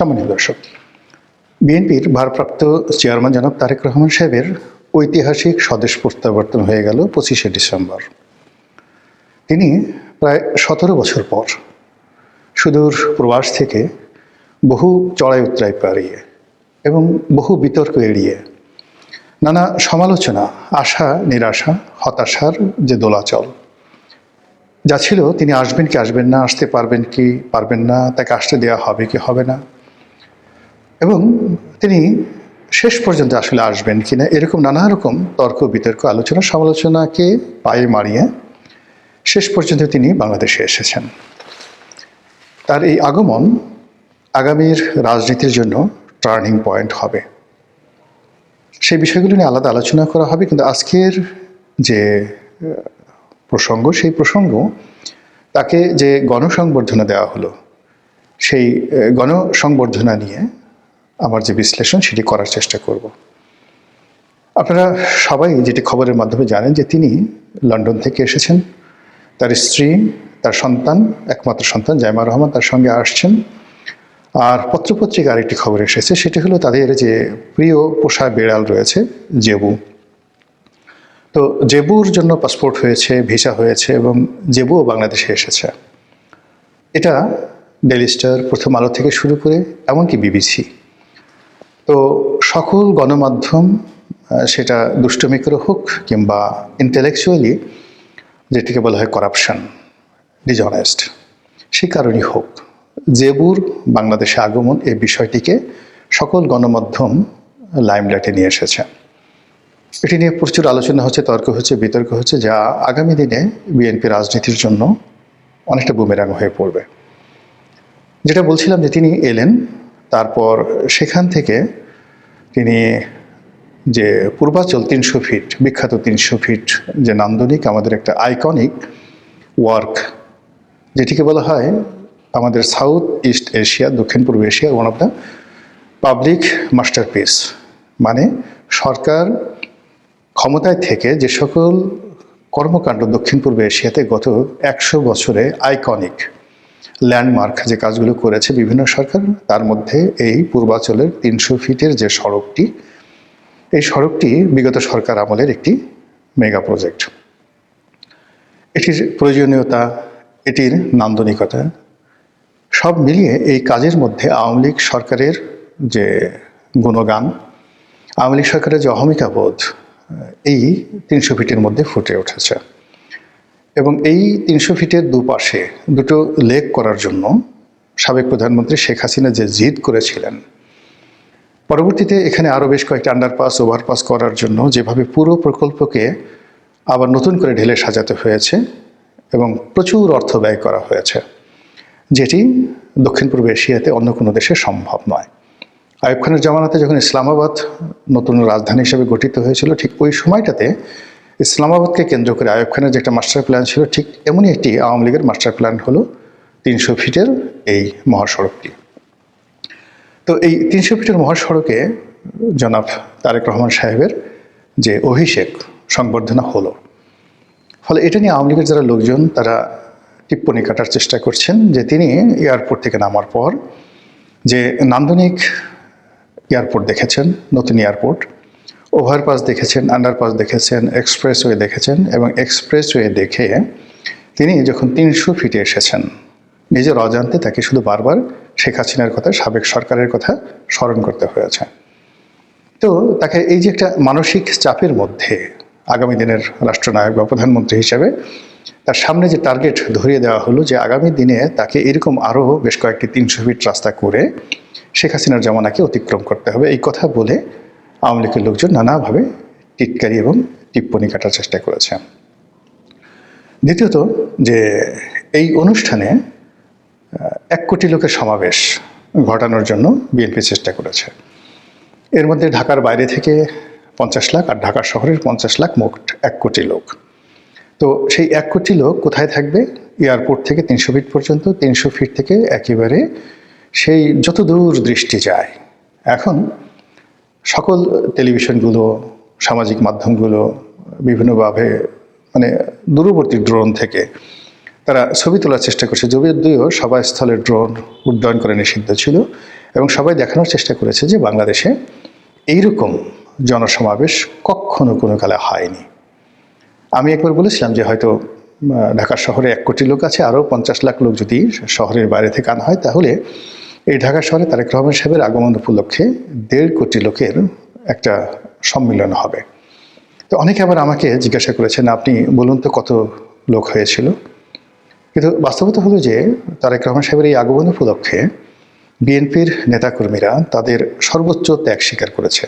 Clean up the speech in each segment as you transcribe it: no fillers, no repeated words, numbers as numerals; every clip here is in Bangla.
সম্মানিত দর্শক, বিএনপির ভারপ্রাপ্ত চেয়ারম্যান জনাব তারেক রহমান সাহেবের ঐতিহাসিক স্বদেশ প্রত্যাবর্তন হয়ে গেল 25শে ডিসেম্বর। তিনি প্রায় 17 বছর পর সুদূর প্রবাস থেকে বহু চড়াই উতরাই পেরিয়ে এবং বহু বিতর্ক এড়িয়ে নানা সমালোচনা, আশা নিরাশা, হতাশার যে দোলাচল যা ছিল, তিনি আসবেন কি আসবেন না, আসতে পারবেন কি পারবেন না, তাকে আসতে দেওয়া হবে কি হবে না, এবং তিনি শেষ পর্যন্ত আসলে আসবেন কিনা, এরকম নানা রকম তর্ক বিতর্ক আলোচনা সমালোচনাকে পায়ে মারিয়ে শেষ পর্যন্ত তিনি বাংলাদেশে এসেছেন। তার এই আগমন আগামীর রাজনীতির জন্য টার্নিং পয়েন্ট হবে। সেই বিষয়গুলো নিয়ে আলাদা আলোচনা করা হবে, কিন্তু আজকের যে প্রসঙ্গ, সেই প্রসঙ্গ তাকে যে গণসংবর্ধনা দেওয়া হলো, সেই গণসংবর্ধনা নিয়ে আমার যে বিশ্লেষণ সেটি করার চেষ্টা করব। আপনারা সবাই যেটি খবরের মাধ্যমে জানেন যে তিনি লন্ডন থেকে এসেছেন। তার স্ত্রী, তার সন্তান, একমাত্র সন্তান জাইমা রহমান তার সঙ্গে আসছেন। আর পত্রপত্রিকা আরেকটি খবর এসেছে, সেটি হলো তাদের যে প্রিয় পোষা বিড়াল রয়েছে জেবু। তো জেবুর জন্য পাসপোর্ট হয়েছে, ভিসা হয়েছে এবং জেবুও বাংলাদেশে এসেছে। এটা ডেইলি স্টার, প্রথম আলো থেকে শুরু করে এমনকি বিবিসি, তো সকল গণমাধ্যম, সেটা দুষ্টমি করে হোক কিংবা ইন্টেলেকচুয়ালি যেটিকে বলা হয় করাপশন, ডিসঅনেস্ট, সেই কারণেই হোক, জেবুর বাংলাদেশে আগমন এই বিষয়টিকে সকল গণমাধ্যম লাইমলাইটে নিয়ে এসেছে। এটি নিয়ে প্রচুর আলোচনা হচ্ছে, তর্ক হচ্ছে, বিতর্ক হচ্ছে, যা আগামী দিনে বিএনপি রাজনীতির জন্য অনেকটা বুমেরাং হয়ে পড়বে। যেটা বলছিলাম যে তিনি এলেন, তারপর সেখান থেকে তিনি যে পূর্বাচল 300 ফিট, বিখ্যাত 300 ফিট যে নান্দনিক, আমাদের একটা আইকনিক ওয়ার্ক, যেটিকে বলা হয় আমাদের সাউথ ইস্ট এশিয়া, দক্ষিণ পূর্ব Asia one of the public masterpiece, মানে সরকার ক্ষমতায় থেকে যে সকল কর্মকাণ্ড দক্ষিণ পূর্ব এশিয়াতে গত 100 বছরে আইকনিক ল্যান্ডমার্ক যে কাজগুলো করেছে বিভিন্ন সরকার, তার মধ্যে এই পূর্বাচলের 300 ফিটের যে সড়কটি, এই সড়কটি বিগত সরকার আমলের একটি মেগা প্রজেক্ট। এটির প্রয়োজনীয়তা, এটির নান্দনিকতা সব মিলিয়ে এই কাজের মধ্যে আওয়ামী লীগ সরকারের যে গুণগান, আওয়ামী লীগ সরকারের যে অহমিকাবোধ, এই 300 ফিটের মধ্যে ফুটে উঠেছে। এবং এই 300 ফিটের দুপাশে দুটো লেক করার জন্য সাবেক প্রধানমন্ত্রী শেখ হাসিনা যে জিদ করেছিলেন, পরবর্তীতে এখানে আরও বেশ কয়েকটি আন্ডারপাস, ওভারপাস করার জন্য যেভাবে পুরো প্রকল্পকে আবার নতুন করে ঢেলে সাজাতে হয়েছে এবং প্রচুর অর্থ ব্যয় করা হয়েছে, যেটি দক্ষিণ পূর্ব এশিয়াতে অন্য কোনো দেশে সম্ভব নয়। আইয়ুব খানের জামানাতে যখন ইসলামাবাদ নতুন রাজধানী হিসেবে গঠিত হয়েছিল, ঠিক ওই সময়টাতে ইসলামাবাদকে কেন্দ্র করে আইয়ুব খানের যে একটা মাস্টার প্ল্যান ছিল, ঠিক এমনই একটি আওয়ামী লীগের মাস্টার প্ল্যান হলো 300 ফিটের এই মহাসড়কটি। তো এই 300 ফিটের মহাসড়কে জনাব তারেক রহমান সাহেবের যে অভিষেক সংবর্ধনা হলো, ফলে এটা নিয়ে আওয়ামী লীগের যারা লোকজন তারা টিপ্পনি কাটার চেষ্টা করছেন যে তিনি এয়ারপোর্ট থেকে নামার পর যে নান্দনিক এয়ারপোর্ট দেখেছেন, নতুন এয়ারপোর্ট, ওভারপাস দেখেছেন, আন্ডারপাস দেখেছেন, এক্সপ্রেসওয়ে দেখেছেন, এবং এক্সপ্রেসওয়ে দেখে তিনি যখন 300 ফিটে এসেছেন, নিজের অজান্তে তাকে শুধু বারবার শেখ হাসিনার কথা, সাবেক সরকারের কথা স্মরণ করতে হয়েছে। তো তাকে এই যে একটা মানসিক চাপের মধ্যে আগামী দিনের রাষ্ট্রনায়ক বা প্রধানমন্ত্রী হিসেবে তার সামনে যে টার্গেট ধরিয়ে দেওয়া হলো যে আগামী দিনে তাকে এরকম আরও বেশ কয়েকটি 300 ফিট রাস্তা করে শেখ হাসিনার জামানাকে অতিক্রম করতে হবে, এই কথা বলে আওয়ামী লীগের লোকজন নানাভাবে টিটকারি এবং টিপ্পনি কাটার চেষ্টা করেছে। দ্বিতীয়ত, যে এই অনুষ্ঠানে 1 কোটি লোকের সমাবেশ ঘটানোর জন্য বিএনপি চেষ্টা করেছে। এর মধ্যে ঢাকার বাইরে থেকে 50 লাখ আর ঢাকা শহরের 50 লাখ, মোট 1 কোটি লোক। তো সেই 1 কোটি লোক কোথায় থাকবে? এয়ারপোর্ট থেকে 300 ফিট পর্যন্ত, 300 ফিট থেকে একেবারে সেই যত দূর দৃষ্টি যায়। এখন সকল টেলিভিশনগুলো, সামাজিক মাধ্যমগুলো বিভিন্নভাবে মানে দূরবর্তী ড্রোন থেকে তারা ছবি তোলার চেষ্টা করছে, যদিও সভাস্থলের ড্রোন উড্ডয়ন করে নিষিদ্ধ ছিল। এবং সবাই দেখানোর চেষ্টা করেছে যে বাংলাদেশে এইরকম জনসমাবেশ কখনো কোনো কালে হয়নি। আমি একবার বলেছিলাম যে হয়তো ঢাকা শহরে 1 কোটি লোক আছে, আরও 50 লাখ লোক যদি শহরের বাইরে থেকে আনা হয়, তাহলে এই ঢাকা শহরে তারেক রহমান সাহেবের আগমন উপলক্ষে 1.5 কোটি লোকের একটা সম্মিলন হবে। তো অনেকে আবার আমাকে জিজ্ঞাসা করেছেন, আপনি বলুন তো কত লোক হয়েছিল। কিন্তু বাস্তবতা হলো যে তারেক রহমান সাহেবের এই আগমন উপলক্ষে বিএনপির নেতাকর্মীরা তাদের সর্বোচ্চ ত্যাগ স্বীকার করেছে।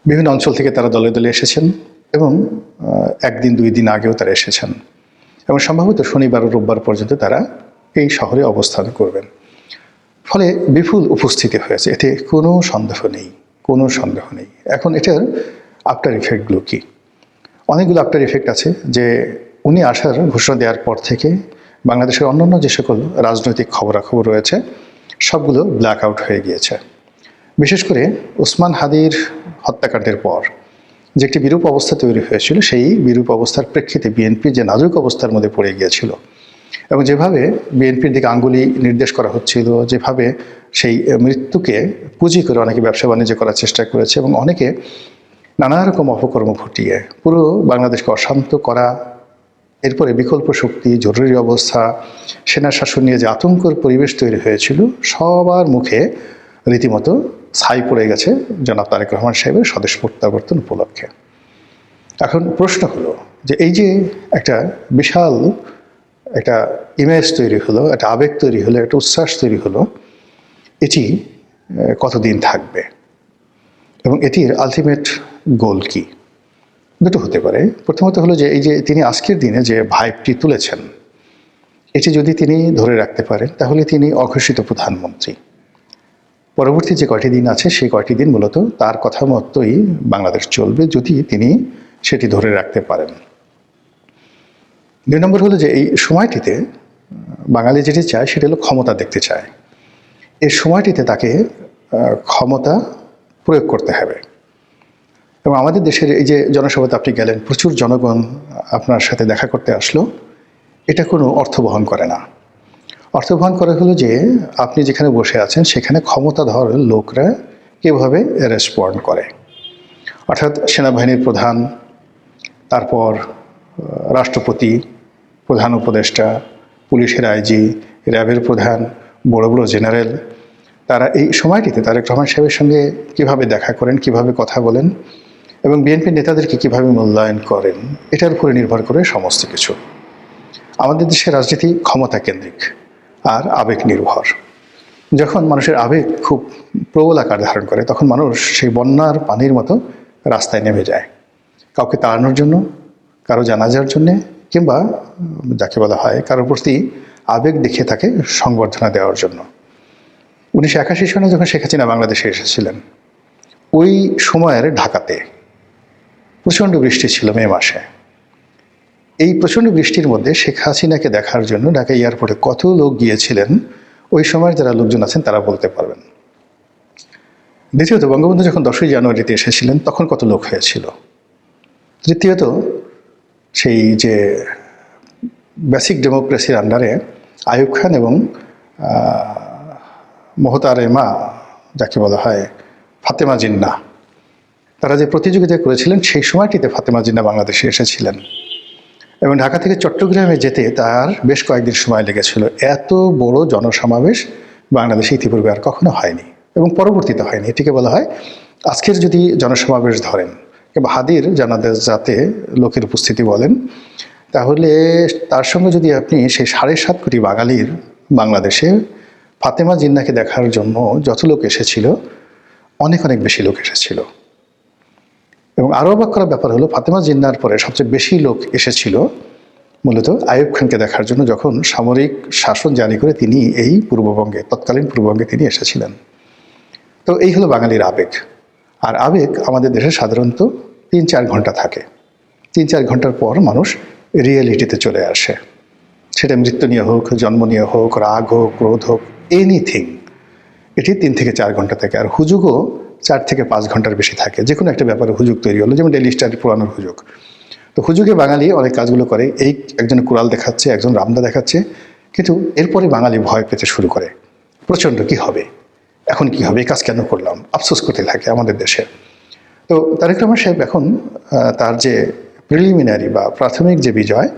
বিভিন্ন অঞ্চল থেকে তারা দলে দলে এসেছেন এবং 1 দিন 2 দিন আগেও তারা এসেছেন এবং সম্ভবত শনিবার ও রোববার পর্যন্ত তারা এই শহরে অবস্থান করবেন। ফলে বিপুল উপস্থিতি হয়েছে, এতে কোনো সন্দেহ নেই, কোনো সন্দেহ নেই। এখন এটার আফটার ইফেক্টগুলো কী? অনেকগুলো আফটার ইফেক্ট আছে যে উনি আসার ঘোষণা দেওয়ার পর থেকে বাংলাদেশের অন্যান্য যে সকল রাজনৈতিক খবরাখবর রয়েছে সবগুলো ব্ল্যাক আউট হয়ে গিয়েছে। বিশেষ করে ওসমান হাদির হত্যাকাণ্ডের পর যে একটি বিরূপ অবস্থা তৈরি হয়েছিল, সেই বিরূপ অবস্থার প্রেক্ষিতে বিএনপি যে নাজুক অবস্থার মধ্যে পড়ে গিয়েছিল এবং যেভাবে বিএনপির দিকে আঙ্গুলি নির্দেশ করা হচ্ছিল, যেভাবে সেই মৃত্যুকে পুঁজি করে অনেকে ব্যবসা বাণিজ্য করার চেষ্টা করেছে এবং অনেকে নানা রকম অপকর্ম ঘটিয়ে পুরো বাংলাদেশকে অশান্ত করা, এরপরে বিকল্প শক্তি, জরুরি অবস্থা, সেনা শাসন নিয়ে যে আতঙ্কের পরিবেশ তৈরি হয়েছিল, সবার মুখে রীতিমতো ছাই পড়ে গেছে জনাব তারেক রহমান সাহেবের স্বদেশ প্রত্যাবর্তন উপলক্ষে। এখন প্রশ্ন হলো যে এই যে একটা বিশাল একটা ইমেজ তৈরি হলো, একটা আবেগ তৈরি হলো, একটা উচ্ছ্বাস তৈরি হলো, এটি কতদিন থাকবে এবং এটির আলটিমেট গোল কি? দুটো হতে পারে। প্রথমত হলো যে এই যে তিনি আজকের দিনে যে ভাইবটি তুলেছেন, এটি যদি তিনি ধরে রাখতে পারেন তাহলে তিনি অঘোষিত প্রধানমন্ত্রী। পরবর্তী যে কয়টি দিন আছে সেই কয়টি দিন মূলত তার কথা মতোই বাংলাদেশ চলবে, যদি তিনি সেটি ধরে রাখতে পারেন। 2 নম্বর হলো যে এই সময়টিতে বাঙালি যেটি চায় সেটা হলো ক্ষমতা দেখতে চায়। এই সময়টিতে তাকে ক্ষমতা প্রয়োগ করতে হবে এবং আমাদের দেশের এই যে জনসভাতে আপনি গেলেন, প্রচুর জনগণ আপনার সাথে দেখা করতে আসলো, এটা কোনো অর্থ বহন করে না। অর্থ বহন করে হলো যে আপনি যেখানে বসে আছেন সেখানে ক্ষমতাধর লোকরা কীভাবে রেসপন্ড করে, অর্থাৎ সেনাবাহিনীর প্রধান, তারপর রাষ্ট্রপতি, প্রধান উপদেষ্টা, পুলিশের আইজি, র্যাবের প্রধান, বড় বড় জেনারেল, তারা এই সময়টিতে তারেক রহমান সাহেবের সঙ্গে কীভাবে দেখা করেন, কীভাবে কথা বলেন এবং বিএনপির নেতাদেরকে কীভাবে মূল্যায়ন করেন, এটার উপরে নির্ভর করে সমস্ত কিছু। আমাদের দেশের রাজনীতি ক্ষমতা কেন্দ্রিক আর আবেগ নির্ভর। যখন মানুষের আবেগ খুব প্রবল আকার ধারণ করে তখন মানুষ সেই বন্যার পানির মতো রাস্তায় নেমে যায়, কাউকে তাড়ানোর জন্য, কারো জানাজার জন্যে, কিংবা যাকে বলা হয় কারোর প্রতি আবেগ দেখিয়ে তাকে সংবর্ধনা দেওয়ার জন্য। 1981 সনে যখন শেখ হাসিনা বাংলাদেশে এসেছিলেন, ওই সময়ের ঢাকাতে প্রচণ্ড বৃষ্টি ছিল মে মাসে। এই প্রচণ্ড বৃষ্টির মধ্যে শেখ হাসিনাকে দেখার জন্য ঢাকা এয়ারপোর্টে কত লোক গিয়েছিলেন ওই সময়ের যারা লোকজন আছেন তারা বলতে পারবেন। দ্বিতীয়ত, বঙ্গবন্ধু যখন 10ই জানুয়ারিতে এসেছিলেন তখন কত লোক হয়েছিল। তৃতীয়ত, সেই যে বেসিক ডেমোক্রেসির আন্ডারে আইয়ুব খান এবং মোহতারেমা, যাকে বলা হয় ফাতেমা জিন্নাহ, তারা যে প্রতিযোগিতা করেছিলেন সেই সময়টিতে ফাতেমা জিন্নাহ বাংলাদেশে এসেছিলেন এবং ঢাকা থেকে চট্টগ্রামে যেতে তার বেশ কয়েকদিন সময় লেগেছিল। এত বড় জনসমাবেশ বাংলাদেশে ইতিপূর্বে আর কখনো হয়নি এবং পরবর্তীতে হয়নি। এটিকে বলা হয়, আজকের যদি জনসমাবেশ ধরেন কিংবা হাদির জানাজাতে লোকের উপস্থিতি বলেন, তাহলে তার সঙ্গে যদি আপনি সেই 7.5 কোটি বাঙালির বাংলাদেশে ফাতেমা জিন্নাহকে দেখার জন্য যত লোক এসেছিল, অনেক অনেক বেশি লোক এসেছিল। এবং আরও অবাক করার ব্যাপার হলো, ফাতেমা জিন্নাহর পরে সবচেয়ে বেশি লোক এসেছিল মূলত আইয়ুব খানকে দেখার জন্য, যখন সামরিক শাসন জারি করে তিনি এই পূর্ববঙ্গে, তৎকালীন পূর্ববঙ্গে তিনি এসেছিলেন। তো এই হলো বাঙালির আবেগ। আর আবেগ আমাদের দেশে সাধারণত 3-4 ঘন্টা থাকে। 3-4 ঘন্টার পর মানুষ রিয়েলিটিতে চলে আসে, সেটা মৃত্যু নিয়ে হোক, জন্ম নিয়ে হোক, রাগ হোক, ক্রোধ হোক, এনিথিং, এটি 3 থেকে 4 ঘন্টা থাকে। আর হুজুগও 4 থেকে 5 ঘন্টার বেশি থাকে। যে কোনো একটা ব্যাপারে হুজুগ তৈরি হলো, যেমন ডেইলি স্টার পুরানোর হুজুগ। তো হুজুগে বাঙালি অনেক কাজগুলো করে, এই একজন কুড়াল দেখাচ্ছে, একজন রামদা দেখাচ্ছে, কিন্তু এরপরে বাঙালি ভয় পেতে শুরু করে, প্রচণ্ড কি হবে, এখন কি হবে, এই কাজ কেন করলাম, আফসোস করতে থাকে আমাদের দেশে। তো তারেক রহমান সাহেব এখন তার যে প্রিলিমিনারি বা প্রাথমিক যে বিজয়,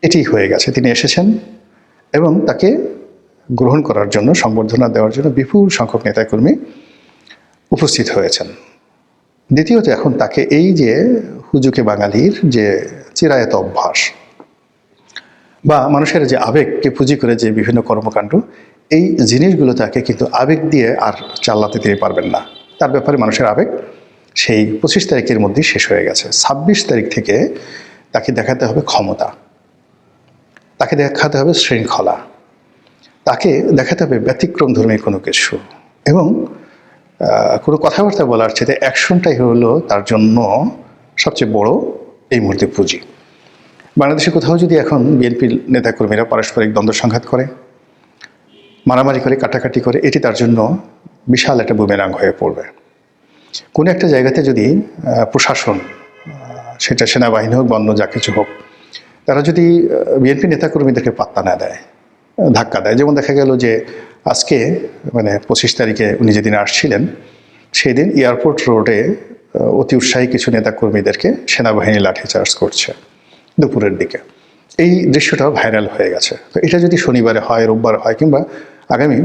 এটি হয়ে গেছে। তিনি এসেছেন এবং তাকে গ্রহণ করার জন্য, সংবর্ধনা দেওয়ার জন্য বিপুল সংখ্যক নেতাকর্মী উপস্থিত হয়েছেন। দ্বিতীয়ত এখন তাকে এই যে হুজুকে বাঙালির যে চিরায়ত অভ্যাস বা মানুষের যে আবেগকে পুঁজি করে যে বিভিন্ন কর্মকাণ্ড, এই জিনিসগুলো তাকে কিন্তু আবেগ দিয়ে আর চালাতে তিনি পারবেন না। তার ব্যাপারে মানুষের আবেগ সেই 25 তারিখের মধ্যেই শেষ হয়ে গেছে। 26 তারিখ থেকে তাকে দেখাতে হবে ক্ষমতা, তাকে দেখাতে হবে শৃঙ্খলা, তাকে দেখাতে হবে ব্যতিক্রমধর্মী কোনো কিছু, এবং কোনো কথাবার্তা বলার চেয়ে অ্যাকশনটাই হলো তার জন্য সবচেয়ে বড় এই মুহূর্তে পুঁজি। বাংলাদেশে কোথাও যদি এখন বিএনপির নেতাকর্মীরা পারস্পরিক দ্বন্দ্ব সংঘাত করে, মারামারি করে, কাটাকাটি করে, এটি তার জন্য বিশাল একটা বুমেরাং হয়ে পড়বে। কোনো একটা জায়গাতে যদি প্রশাসন, সেটা সেনাবাহিনী হোক, বন্য যা কিছু হোক, তারা যদি বিএনপি নেতাকর্মীদেরকে পাত্তা না দেয়, ধাক্কা দেয়, যেমন দেখা গেল যে আজকে 25 তারিখে উনি যেদিন আসছিলেন, সেই দিন এয়ারপোর্ট রোডে অতি উৎসাহী কিছু নেতাকর্মীদেরকে সেনাবাহিনী লাঠিচার্জ করছে দুপুরের দিকে। এই দৃশ্যটাও ভাইরাল হয়ে গেছে। তো এটা যদি শনিবারে হয়, রোববার হয়, কিংবা আগামী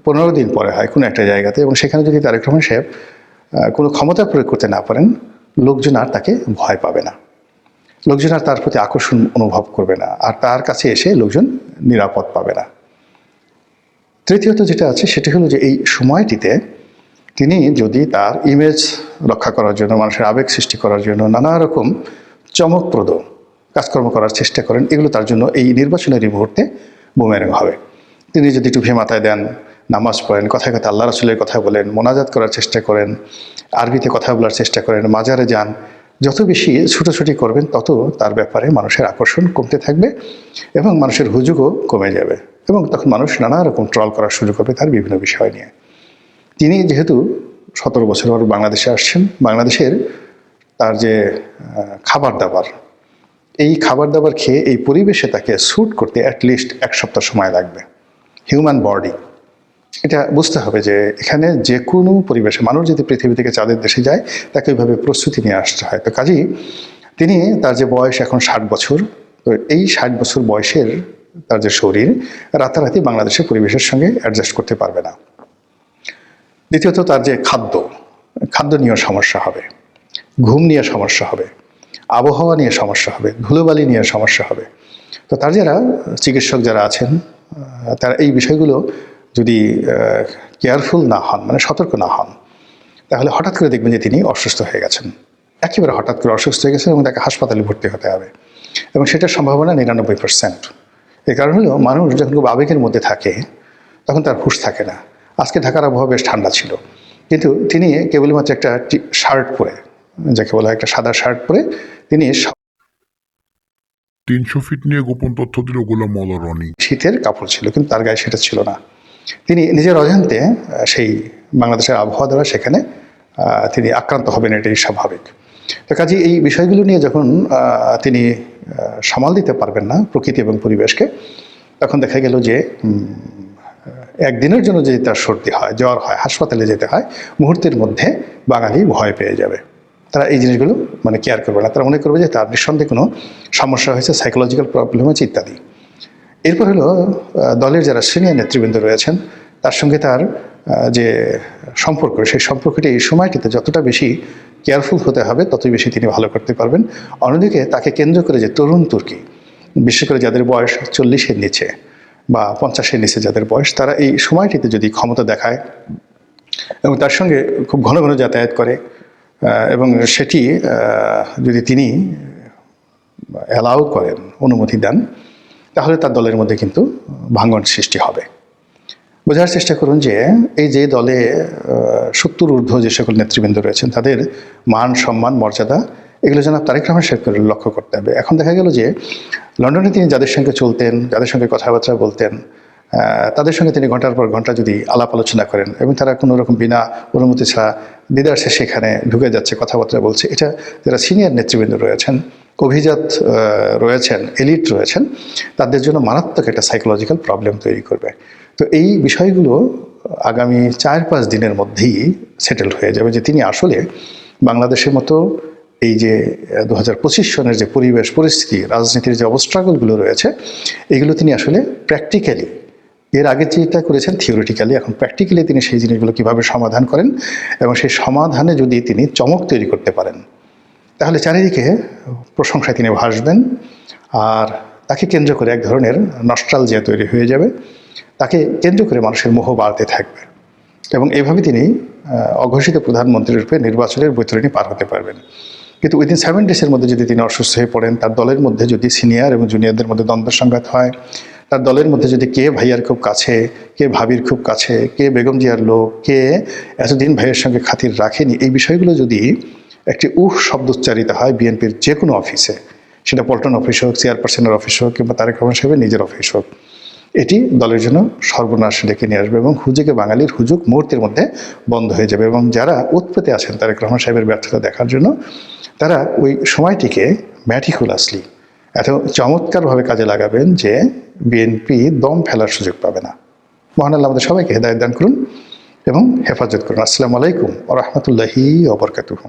15 দিন পরে হয় কোনো একটা জায়গাতে, এবং সেখানে যদি তারেক রহমান সাহেব কোনো ক্ষমতা প্রয়োগ করতে না পারেন, লোকজন আর তাকে ভয় পাবে না, লোকজন আর তার প্রতি আকর্ষণ অনুভব করবে না, আর তার কাছে এসে লোকজন নিরাপদ পাবে না। তৃতীয়ত যেটা আছে সেটি হলো যে এই সময়টিতে তিনি যদি তার ইমেজ রক্ষা করার জন্য, মানুষের আবেগ সৃষ্টি করার জন্য নানা রকম চমকপ্রদ কাজকর্ম করার চেষ্টা করেন, এগুলো তার জন্য এই নির্বাচনের মুহূর্তে বুমেরাং হবে। তিনি যদি টুপি মাথায় দেন, নামাজ পড়েন, কথায় কথায় আল্লাহ রাসূলের কথা বলেন, মোনাজাত করার চেষ্টা করেন, আরবিতে কথা বলার চেষ্টা করেন, মাজারে যান, যত বেশি ছুটোছুটি করবেন তত তার ব্যাপারে মানুষের আকর্ষণ কমতে থাকবে এবং মানুষের হুজুগও কমে যাবে, এবং তখন মানুষ নানা রকম ট্রল করার সুযোগ হবে তার বিভিন্ন বিষয় নিয়ে। তিনি যেহেতু 17 বছর পর বাংলাদেশে আসছেন, বাংলাদেশের তার যে খাবার দাবার, এই খাবার দাবার খেয়ে এই পরিবেশে তাকে স্যুট করতে অ্যাটলিস্ট 1 সপ্তাহ সময় লাগবে। হিউম্যান বডি, এটা বুঝতে হবে যে এখানে যে কোনো পরিবেশে মানুষ যদি পৃথিবী থেকে চাঁদের দেশে যায়, তাকে ওইভাবে প্রস্তুতি নিয়ে আসতে হয়। তো কাজেই তিনি, তার যে বয়স এখন 60 বছর, তো এই 60 বছর বয়সের তার যে শরীর রাতারাতি বাংলাদেশের পরিবেশের সঙ্গে অ্যাডজাস্ট করতে পারবে না। দ্বিতীয়ত তার যে খাদ্য নিয়ে সমস্যা হবে, ঘুম নিয়ে সমস্যা হবে, আবহাওয়া নিয়ে সমস্যা হবে, ধুলোবালি নিয়ে সমস্যা হবে। তো তার যারা চিকিৎসক যারা আছেন, তারা এই বিষয়গুলো যদি কেয়ারফুল না হন, সতর্ক না হন, তাহলে হঠাৎ করে দেখবেন যে তিনি অসুস্থ হয়ে গেছেন, একেবারে হঠাৎ করে অসুস্থ হয়ে গেছেন, এবং তাকে হাসপাতালে ভর্তি হতে হবে, এবং সেটার সম্ভাবনা 99%। এই কারণ হলো মানুষ যখন খুব আবেগের মধ্যে থাকে তখন তার হুঁশ থাকে না। আজকে ঢাকার আবহাওয়া বেশ ঠান্ডা ছিল, কিন্তু তিনি কেবলমাত্র একটা শার্ট পরে, যাকে বলা হয় একটা সাদা শার্ট পরে, তিনি 300 ফিট নিয়ে গোপন তথ্য দিল গোলাম মাওলা রনি। শীতের কাপড় ছিল, কিন্তু তার গায়ে সেটা ছিল না। তিনি নিজের অজান্তে সেই বাংলাদেশের আবহাওয়া দ্বারা সেখানে তিনি আক্রান্ত হবেন, এটাই স্বাভাবিক। তো কাজে এই বিষয়গুলো নিয়ে যখন তিনি সামাল দিতে পারবেন না প্রকৃতি এবং পরিবেশকে, তখন দেখা গেল যে একদিনের জন্য যদি তার সর্দি হয়, জ্বর হয়, হাসপাতালে যেতে হয়, মুহূর্তের মধ্যে বাঙালি ভয় পেয়ে যাবে। তারা এই জিনিসগুলো কেয়ার করবে না, তারা মনে করবে যে তার নিঃসন্দেহে কোনো সমস্যা হয়েছে, সাইকোলজিক্যাল প্রবলেম হয়েছে ইত্যাদি। এরপর হলো দলের যারা সিনিয়র নেতৃবৃন্দ রয়েছেন, তার সঙ্গে তার যে সম্পর্ক, সেই সম্পর্কটি এই সময়টিতে যতটা বেশি কেয়ারফুল হতে হবে, ততই বেশি তিনি ভালো করতে পারবেন। অন্যদিকে তাকে কেন্দ্র করে যে তরুণ তুর্কি, বিশেষ করে যাদের বয়স 40-এর নিচে বা 50-এর নিচে যাদের বয়স, তারা এই সময়টিতে যদি ক্ষমতা দেখায় এবং তার সঙ্গে খুব ঘন ঘন যাতায়াত করে, এবং সেটি যদি তিনি অ্যালাউ করেন, অনুমতি দেন, তাহলে তার দলের মধ্যে কিন্তু ভাঙন সৃষ্টি হবে। বোঝার চেষ্টা করুন যে এই যে দলে 70 ঊর্ধ্ব যে সকল নেতৃবৃন্দ রয়েছেন, তাদের মান, সম্মান, মর্যাদা, এগুলো যেন তারেক রহমান সাহেবকে লক্ষ্য করতে হবে। এখন দেখা গেল যে লন্ডনে তিনি যাদের সঙ্গে চলতেন, যাদের সঙ্গে কথাবার্তা বলতেন, তাদের সঙ্গে তিনি ঘন্টার পর ঘন্টা যদি আলাপ আলোচনা করেন, এবং তারা কোনো রকম বিনা অনুমতি ছাড়া দিদারসে সেখানে ঢুকে যাচ্ছে, কথাবার্তা বলছে, এটা যারা সিনিয়র নেতৃবৃন্দ রয়েছেন, অভিজাত রয়েছেন, এলিট রয়েছেন, তাদের জন্য মারাত্মক একটা সাইকোলজিক্যাল প্রবলেম তৈরি করবে। তো এই বিষয়গুলো আগামী 4-5 দিনের মধ্যেই সেটেল হয়ে যাবে যে তিনি আসলে বাংলাদেশের মতো এই যে 2025 সনের যে পরিবেশ পরিস্থিতি, রাজনীতির যে অবস্ট্রাগলগুলো রয়েছে, এগুলো তিনি আসলে প্র্যাকটিক্যালি, এর আগে যেটা করেছেন থিওরিটিক্যালি, এখন প্র্যাকটিক্যালি তিনি সেই জিনিসগুলো কীভাবে সমাধান করেন এবং সেই সমাধানে যদি তিনি চমক তৈরি করতে পারেন, তাহলে চারিদিকে প্রশংসায় তিনি ভাসবেন। আর তাকে কেন্দ্র করে এক ধরনের নস্টালজিয়া তৈরি হয়ে যাবে, তাকে কেন্দ্র করে মানুষের মোহ বাড়তে থাকবে এবং এভাবে তিনি অঘোষিত প্রধানমন্ত্রী রূপে নির্বাচনের বৈতরণী পার হতে পারবেন। কিন্তু উইদিন 7 ডেজের মধ্যে যদি তিনি অসুস্থ হয়ে পড়েন, তার দলের মধ্যে যদি সিনিয়র এবং জুনিয়রদের মধ্যে দ্বন্দ্ব সংঘাত হয়, তার দলের মধ্যে যদি কে ভাইয়ার খুব কাছে, কে ভাবির খুব কাছে, কে বেগম জিয়ার লোক, কে এতদিন ভাইয়ের সঙ্গে খাতির রাখেনি, এই বিষয়গুলো যদি একটি শব্দ উচ্চারিত হয় বিএনপির যে কোনো অফিসে, সেটা পল্টন অফিস হোক, চেয়ারপারসনের অফিস হোক, কিংবা তারেক রহমান সাহেবের নিজের অফিস হোক, এটি দলের জন্য সর্বনাশ ডেকে নিয়ে আসবে এবং হুজুগে বাঙালির হুজুগ মুহূর্তের মধ্যে বন্ধ হয়ে যাবে। এবং যারা উৎপেতে আছেন তারেক রহমান সাহেবের ব্যর্থতা দেখার জন্য, তারা ওই সময়টিকে ম্যাটিকুলাসলি এত চমৎকারভাবে কাজে লাগাবেন যে বিএনপি দম ফেলার সুযোগ পাবে না। মহান আল্লাহ আমাদের সবাইকে হেদায়েত দান করুন এবং হেফাজত করুন। আসসালামু আলাইকুম ওয়া রাহমাতুল্লাহি ওয়া বারাকাতুহু।